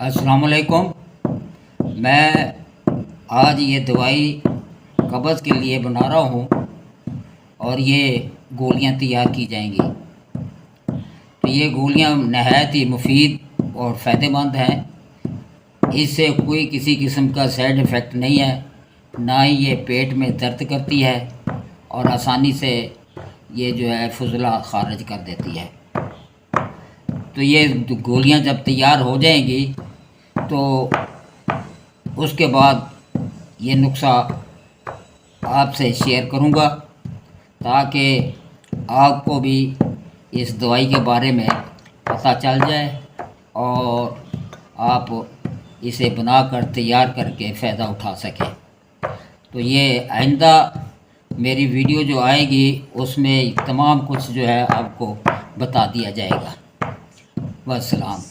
अस्सलामुअलैकुम। मैं आज ये दवाई कब्ज़ के लिए बना रहा हूँ और ये गोलियाँ तैयार की जाएंगी। तो ये गोलियाँ नहायत ही मुफीद और फ़ायदेमंद हैं। इससे कोई किसी किस्म का साइड इफ़ेक्ट नहीं है, ना ही ये पेट में दर्द करती है और आसानी से ये जो है फुजला ख़ारिज कर देती है। तो ये गोलियाँ जब तैयार हो जाएंगी तो उसके बाद ये नुस्खा आपसे शेयर करूँगा ताकि आपको भी इस दवाई के बारे में पता चल जाए और आप इसे बनाकर तैयार करके फ़ायदा उठा सकें। तो ये आइंदा मेरी वीडियो जो आएगी उसमें तमाम कुछ जो है आपको बता दिया जाएगा। वस्सलाम।